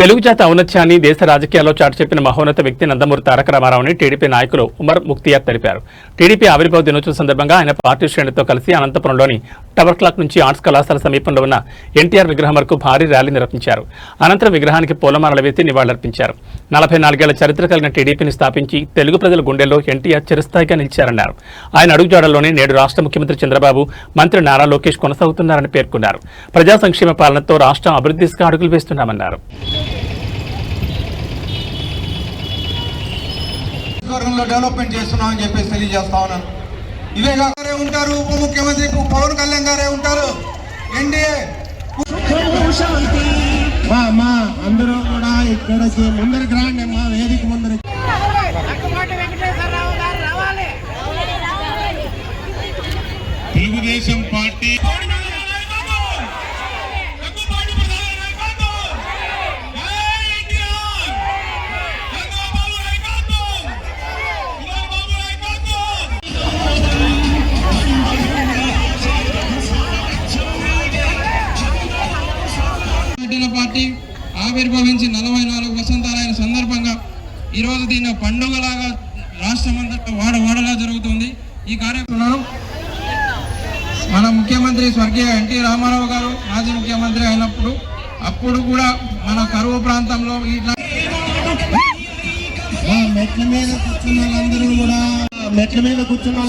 తెలుగు జాతి ఔన్నత్యాన్ని దేశ రాజకీయాల్లో చాటి చెప్పిన మహోన్నత వ్యక్తి నందమూరి తారక రామారావుని టీడీపీ నాయకులు ఉమర్ ముఖ్తియార్ తెలిపారు. టీడీపీ ఆవిర్భావ దినోత్సవం సందర్భంగా ఆయన పార్టీ శ్రేణులతో కలిసి అనంతపురంలోని టవర్ క్లాక్ నుంచి ఆర్ట్స్ కళాశాల సమీపంలో ఉన్న ఎన్టీఆర్ విగ్రహం వరకు భారీ ర్యాలీ నిర్వహించారు. అనంతరం విగ్రహానికి పూలమాలలు వేసి నివాళులర్పించారు. 44 ఏళ్ల చరిత్ర కలిగిన టీడీపీని స్థాపించి తెలుగు ప్రజల గుండెల్లో ఎన్టీఆర్ చిరస్థాయిగా నిలిచారన్నారు. ఆయన అడుగుజాడల్లోనే నేడు రాష్ట్ర ముఖ్యమంత్రి చంద్రబాబు, మంత్రి నారా లోకేష్ కొనసాగుతున్నారని పేర్కొన్నారు. ప్రజా సంక్షేమ పాలనతో రాష్ట్రం అభివృద్ధి దిశగా అడుగులు వేస్తున్నామన్నారు. డెవలప్మెంట్ చేస్తున్నామని చెప్పేసి తెలియజేస్తా ఉన్నాను. ఇవే గారే ఉంటారు, ఉప ముఖ్యమంత్రి పవన్ కళ్యాణ్ గారే ఉంటారు. ఎన్డీఏ అందరూ కూడా ఇక్కడికి ముందరికి రాండి, మా వేదిక ముందరికి. తెలుగుదేశం పార్టీ పార్టీ ఆవిర్భవించి 44 వసంతాలైన సందర్భంగా ఈరోజు దీన్ని పండుగలాగా రాష్ట్రమంతటా వాడవాడలా జరుగుతుంది. ఈ కార్యక్రమం మన ముఖ్యమంత్రి స్వర్గీయ ఎన్టీ రామారావు గారు మాజీ ముఖ్యమంత్రి అయినప్పుడు అప్పుడు కూడా మన కరువు ప్రాంతంలో ఇట్లా మెట్ల మీద కూర్చున్న వాళ్ళందరూ కూడా మెట్ల మీద కూర్చున్న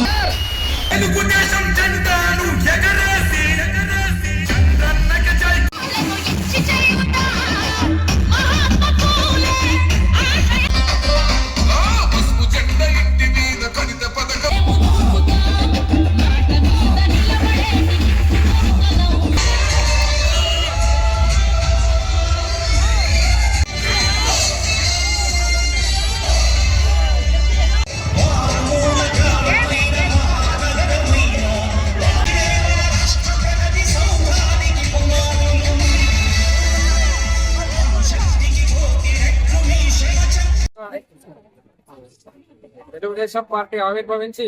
తెలుగుదేశం పార్టీ ఆవిర్భవించి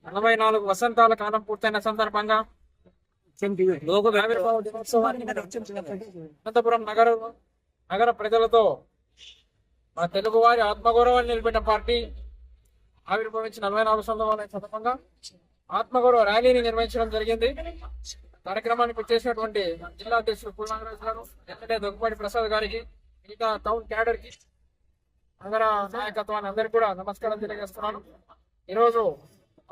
44 వసంతాల కాలం పూర్తయిన సందర్భంగా ఆవిర్భావ దినోత్సవాన్ని అనంతపురం నగర ప్రజలతో మన తెలుగువారి ఆత్మగౌరవాన్ని నిలబెట్టిన పార్టీ ఆవిర్భవించి 44 వసంతాల సందర్భంగా ఆత్మగౌరవ ర్యాలీని నిర్వహించడం జరిగింది. కార్యక్రమానికి వచ్చేసినటువంటి జిల్లా అధ్యక్షుడు పూర్ణాగరాజు గారు, ఎమ్మెల్యే దగ్గుపాటి ప్రసాద్ గారికి, మిగతా టౌన్ క్యాడర్ కి, నగర నాయకత్వాన్ని అందరికీ కూడా నమస్కారం తెలియజేస్తున్నాను. ఈరోజు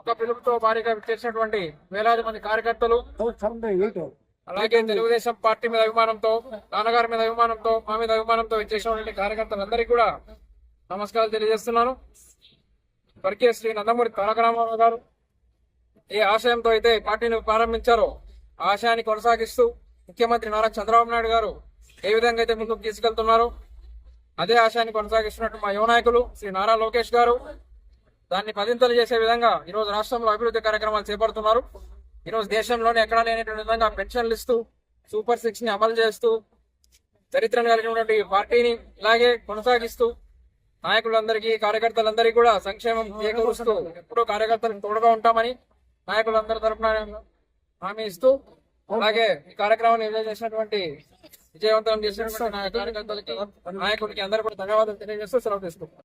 ఒక పిలుపుతో భారీగా చేసినటువంటి వేలాది మంది కార్యకర్తలు, అలాగే తెలుగుదేశం పార్టీ మీద అభిమానంతో, నాన్నగారి మీద అభిమానంతో, మా మీద అభిమానంతో చేసినటువంటి కార్యకర్తలందరికీ కూడా నమస్కారాలు తెలియజేస్తున్నాను. స్వర్గీయ శ్రీ నందమూరి తారక రామారావు గారు ఏ ఆశయంతో అయితే పార్టీని ప్రారంభించారో ఆ ఆశయాన్ని కొనసాగిస్తూ ముఖ్యమంత్రి నారా చంద్రబాబు నాయుడు గారు ఏ విధంగా అయితే ముందుకు తీసుకెళ్తున్నారో అదే ఆశయాన్ని కొనసాగిస్తున్నట్టు మా యువ నాయకులు శ్రీ నారా లోకేష్ గారు దాన్ని పదింతలు చేసే విధంగా ఈరోజు రాష్ట్రంలో అభివృద్ధి కార్యక్రమాలు చేపడుతున్నారు. ఈరోజు దేశంలోనే ఎక్కడా లేనటువంటి విధంగా పెన్షన్లు ఇస్తూ, సూపర్ 6 ని అమలు చేస్తూ, చరిత్రను కలిగినటువంటి పార్టీని ఇలాగే కొనసాగిస్తూ నాయకులందరికీ, కార్యకర్తలందరికీ కూడా సంక్షేమం చేకూరుస్తూ ఎప్పుడూ కార్యకర్తలకు తోడుగా ఉంటామని నాయకులందరి తరఫున హామీ ఇస్తూ, అలాగే ఈ కార్యక్రమాన్ని విజయవంతం చేసినటువంటి కార్యకర్తలకి, నాయకులకి అందరూ కూడా ధన్యవాదాలు తెలియజేస్తూ సెలవు తీసుకుంటాం.